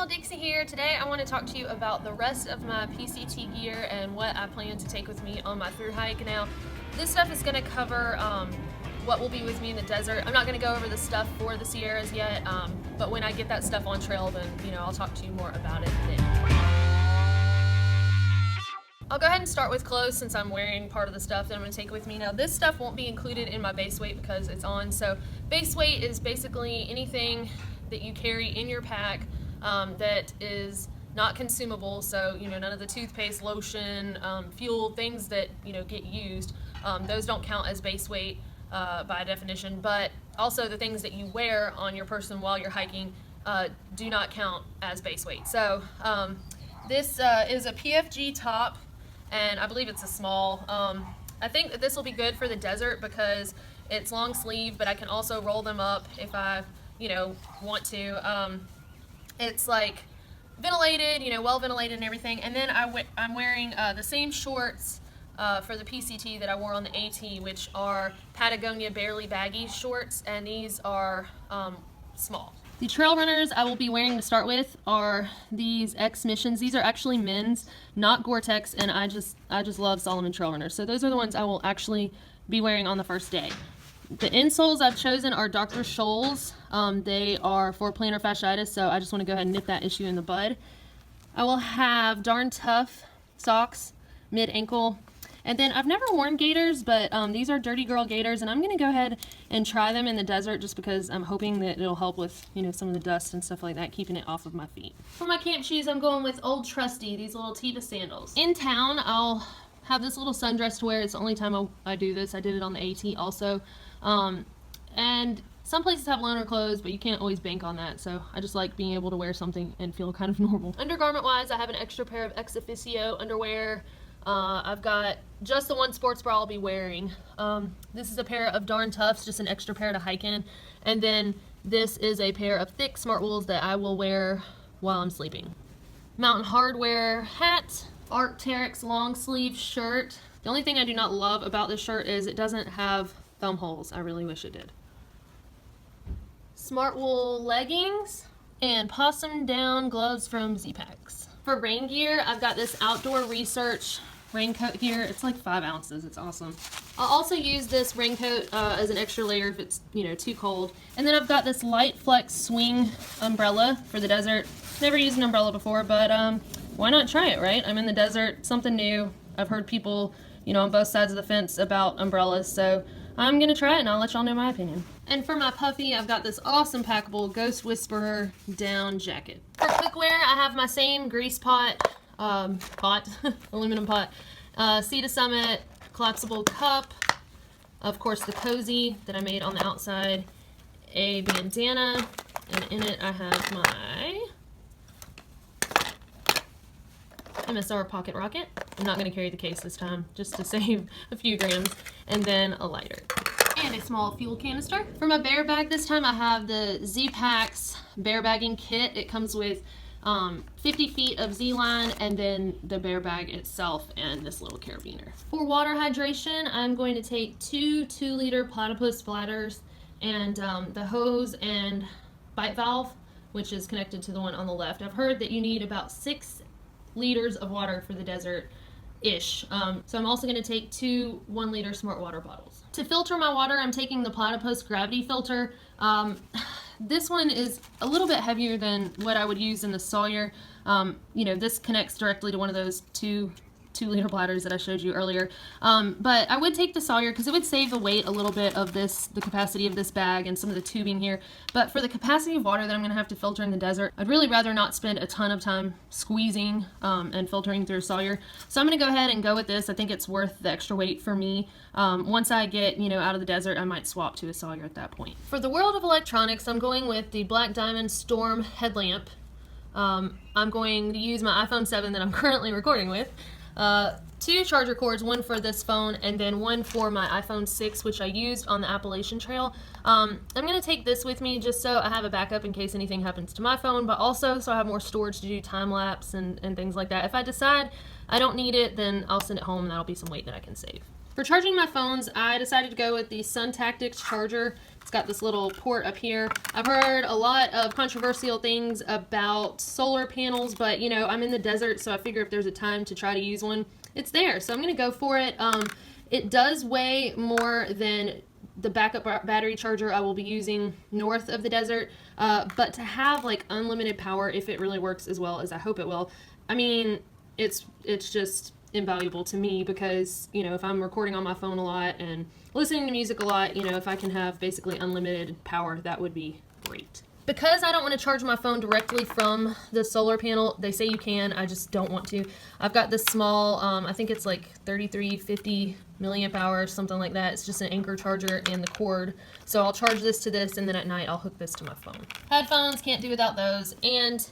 y'all, Dixie here. Today I want to talk to you about the rest of my PCT gear and what I plan to take with me on my through hike. Now, this stuff is going to cover what will be with me in the desert. I'm not going to go over the stuff for the Sierras yet, but when I get that stuff on trail, then I'll talk to you more about it then. I'll go ahead and start with clothes since I'm wearing part of the stuff that I'm going to take with me. Now, this stuff won't be included in my base weight because it's on. So base weight is basically anything that you carry in your pack that is not consumable. So none of the toothpaste, lotion, fuel, things that get used, those don't count as base weight by definition. But also the things that you wear on your person while you're hiking do not count as base weight. So this is a PFG top, and I believe it's a small. I think that this will be good for the desert because it's long sleeve, but I can also roll them up if I want to. It's like ventilated, well ventilated and everything. And then I'm wearing the same shorts for the PCT that I wore on the AT, which are Patagonia Barely Baggy shorts, and these are small. The trail runners I will be wearing to start with are these X Missions. These are actually men's, not Gore-Tex, and I just love Salomon trail runners. So those are the ones I will actually be wearing on the first day. The insoles I've chosen are Dr. Scholl's. They are for plantar fasciitis, so I just want to go ahead and nip that issue in the bud. I will have Darn Tough socks, mid-ankle. And then I've never worn gaiters, but these are Dirty Girl gaiters, and I'm going to go ahead and try them in the desert just because I'm hoping that it'll help with, some of the dust and stuff like that, keeping it off of my feet. For my camp shoes, I'm going with Old Trusty, these little Teva sandals. In town, I'll have this little sundress to wear. It's the only time I do this. I did it on the AT also. And some places have loaner clothes, but you can't always bank on that, so I just like being able to wear something and feel kind of normal. Undergarment wise, I have an extra pair of Ex Officio underwear. I've got just the one sports bra I'll be wearing. This is a pair of Darn Toughs, just an extra pair to hike in. And then this is a pair of thick Smart Wools that I will wear while I'm sleeping. Mountain Hardwear hat, Arc'teryx long sleeve shirt. The only thing I do not love about this shirt is it doesn't have thumb holes. I really wish it did. Smart Wool leggings and Possum Down gloves from Z-Packs. For rain gear, I've got this Outdoor Research raincoat here. It's like 5 ounces. It's awesome. I'll also use this raincoat as an extra layer if it's too cold. And then I've got this Light Flex swing umbrella for the desert. Never used an umbrella before, but why not try it, right? I'm in the desert, something new. I've heard people on both sides of the fence about umbrellas, so I'm gonna try it and I'll let y'all know my opinion. And for my puffy, I've got this awesome packable Ghost Whisperer down jacket. For cookware, I have my same grease pot, aluminum pot, Sea to Summit collapsible cup, of course the cozy that I made on the outside, a bandana, and in it I have my MSR Pocket Rocket. I'm not going to carry the case this time, just to save a few grams. And then a lighter. And a small fuel canister. For my bear bag this time, I have the Z-Packs bear bagging kit. It comes with 50 feet of Z-line and then the bear bag itself and this little carabiner. For water hydration, I'm going to take 2 2-liter platypus bladders and the hose and bite valve, which is connected to the one on the left. I've heard that you need about 6 liters of water for the desert-ish. So I'm also going to take 2 1-liter Smart Water bottles. To filter my water, I'm taking the Platypus Gravity Filter. This one is a little bit heavier than what I would use in the Sawyer. This connects directly to one of those 2-liter bladders that I showed you earlier. But I would take the Sawyer because it would save the weight a little bit of the capacity of this bag and some of the tubing here. But for the capacity of water that I'm going to have to filter in the desert, I'd really rather not spend a ton of time squeezing and filtering through Sawyer. So I'm going to go ahead and go with this. I think it's worth the extra weight for me. Once I get, out of the desert, I might swap to a Sawyer at that point. For the world of electronics, I'm going with the Black Diamond Storm headlamp. I'm going to use my iPhone 7 that I'm currently recording with. 2 charger cords, one for this phone and then one for my iPhone 6, which I used on the Appalachian Trail. I'm going to take this with me just so I have a backup in case anything happens to my phone, but also so I have more storage to do time-lapse and things like that. If I decide I don't need it, then I'll send it home and that'll be some weight that I can save. For charging my phones, I decided to go with the Sun Tactics charger. It's got this little port up here. I've heard a lot of controversial things about solar panels, but you know, I'm in the desert, so I figure if there's a time to try to use one, it's there. So I'm gonna go for it. It does weigh more than the backup battery charger I will be using north of the desert, but to have like unlimited power, if it really works as well as I hope it will, I mean, it's just invaluable to me, because you know, if I'm recording on my phone a lot and listening to music a lot, you know, if I can have basically unlimited power, that would be great. Because I don't want to charge my phone directly from the solar panel, they say you can, I just don't want to. I've got this small, I think it's like 3350 milliamp hours, something like that. It's just an Anchor charger and the cord. So I'll charge this to this, and then at night I'll hook this to my phone. Headphones, can't do without those. And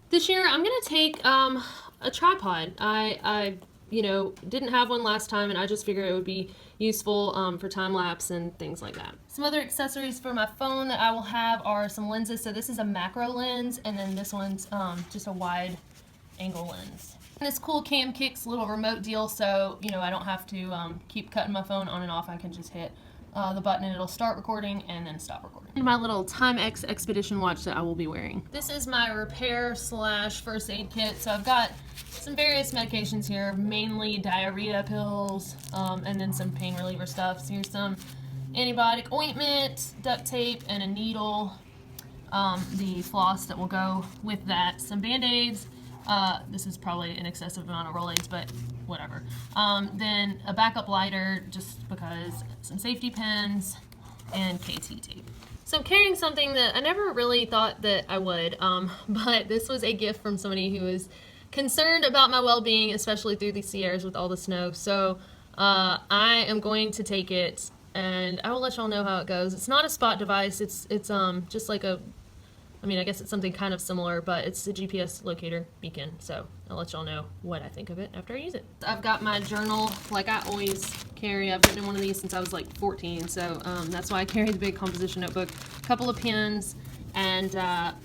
this year I'm gonna take a tripod. I you know, didn't have one last time, and I just figured it would be useful for time lapse and things like that. Some other accessories for my phone that I will have are some lenses. So this is a macro lens, and then this one's just a wide angle lens. And this cool Cam Kicks little remote deal, so you know, I don't have to keep cutting my phone on and off. I can just hit the button and it'll start recording and then stop recording. And my little Timex Expedition watch that I will be wearing. This is my repair slash first aid kit. So I've got some various medications here, mainly diarrhea pills, and then some pain reliever stuff. So here's some antibiotic ointment, duct tape, and a needle. The floss that will go with that. Some Band-Aids. This is probably an excessive amount of Rolaids, but whatever. Then a backup lighter, just because, some safety pins, and KT tape. So I'm carrying something that I never really thought that I would, but this was a gift from somebody who was concerned about my well-being, especially through the Sierras with all the snow. So I am going to take it, and I will let y'all know how it goes. It's not a spot device. It's just like a, I mean, I guess it's something kind of similar, but it's a GPS locator beacon. So I'll let y'all know what I think of it after I use it. I've got my journal, like I always carry. I've written in one of these since I was like 14, so that's why I carry the big composition notebook, a couple of pens, and a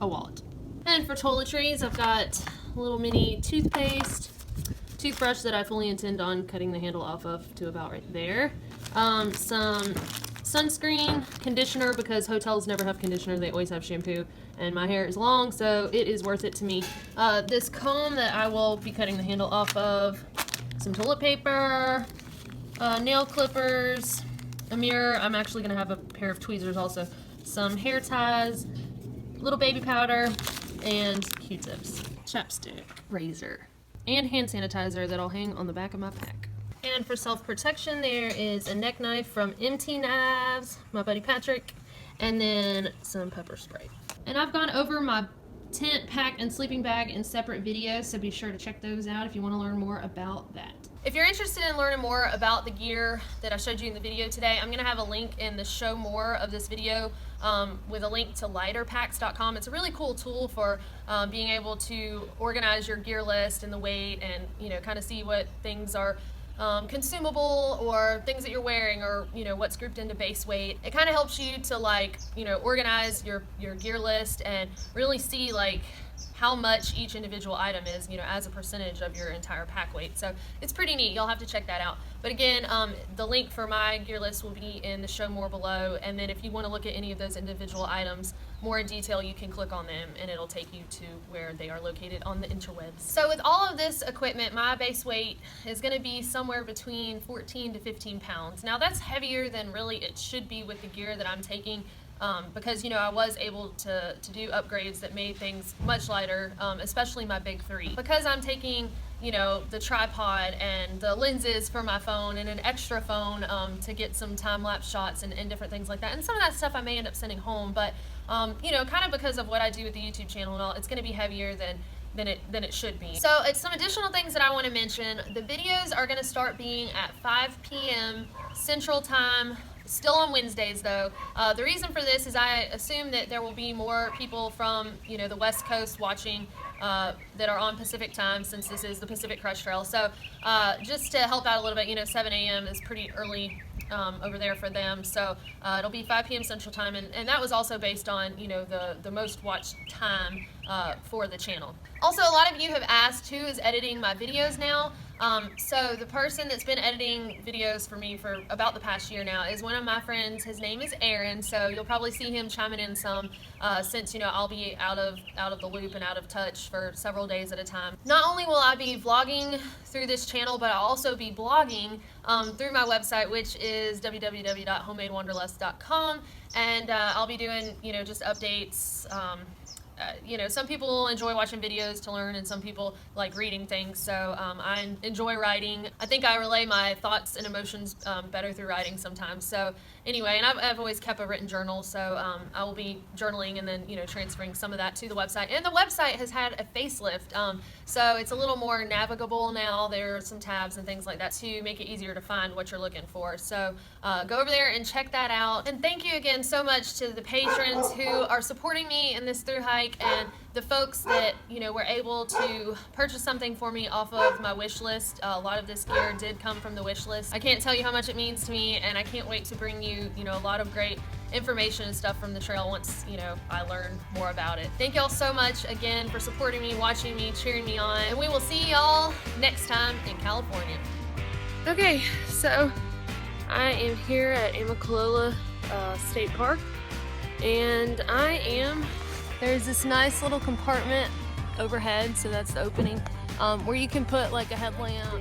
wallet. And for toiletries, I've got a little mini toothpaste, toothbrush that I fully intend on cutting the handle off of to about right there, some sunscreen, conditioner, because hotels never have conditioner, they always have shampoo, and my hair is long, so it is worth it to me. This comb that I will be cutting the handle off of, some toilet paper, nail clippers, a mirror. I'm actually going to have a pair of tweezers also, some hair ties, little baby powder, and Q-tips, chapstick, razor, and hand sanitizer that I'll hang on the back of my pack. And for self-protection, there is a neck knife from MT Knives, my buddy Patrick, and then some pepper spray. And I've gone over my tent, pack, and sleeping bag in separate videos, so be sure to check those out if you want to learn more about that. If you're interested in learning more about the gear that I showed you in the video today, I'm going to have a link in the show more of this video with a link to lighterpacks.com. It's a really cool tool for being able to organize your gear list and the weight, and you know, kind of see what things are consumable or things that you're wearing, or you know, what's grouped into base weight. It kind of helps you to, like, you know, organize your gear list and really see like how much each individual item is, you know, as a percentage of your entire pack weight. So it's pretty neat. You'll have to check that out. But again, the link for my gear list will be in the show more below, and then if you want to look at any of those individual items more in detail, you can click on them and it'll take you to where they are located on the interwebs. So with all of this equipment, my base weight is going to be somewhere between 14 to 15 pounds. Now that's heavier than really it should be with the gear that I'm taking, because you know, I was able to do upgrades that made things much lighter, especially my big three. Because I'm taking, you know, the tripod and the lenses for my phone and an extra phone to get some time-lapse shots and different things like that. And some of that stuff I may end up sending home, but you know, kind of because of what I do with the YouTube channel and all, it's going to be heavier than it should be. So it's some additional things that I want to mention. The videos are going to start being at 5 p.m. Central Time. Still on Wednesdays though. The reason for this is I assume that there will be more people from, you know, the West Coast watching that are on Pacific time, since this is the Pacific Crest Trail. So just to help out a little bit, you know, 7 a.m. is pretty early over there for them. So it'll be 5 p.m. Central Time, and that was also based on, you know, the most watched time for the channel. Also, a lot of you have asked who is editing my videos now. So the person that's been editing videos for me for about the past year now is one of my friends. His name is Aaron, so you'll probably see him chiming in some since, you know, I'll be out of the loop and out of touch for several days at a time. Not only will I be vlogging through this channel, but I'll also be blogging through my website, which is www.homemadewanderlust.com, and I'll be doing, you know, just updates. You know, some people enjoy watching videos to learn, and some people like reading things, so I enjoy writing. I think I relay my thoughts and emotions better through writing sometimes. So anyway, and I've always kept a written journal, so I will be journaling and then, you know, transferring some of that to the website. And the website has had a facelift, so it's a little more navigable now. There are some tabs and things like that to make it easier to find what you're looking for. So go over there and check that out. And thank you again so much to the patrons who are supporting me in this through hike, and the folks that, you know, were able to purchase something for me off of my wish list. A lot of this gear did come from the wish list. I can't tell you how much it means to me, and I can't wait to bring you, you know, a lot of great information and stuff from the trail once, you know, I learn more about it. Thank y'all so much again for supporting me, watching me, cheering me on, and we will see y'all next time in California. Okay, so I am here at Amicalola State Park, and there's this nice little compartment overhead, so that's the opening, where you can put like a headlamp.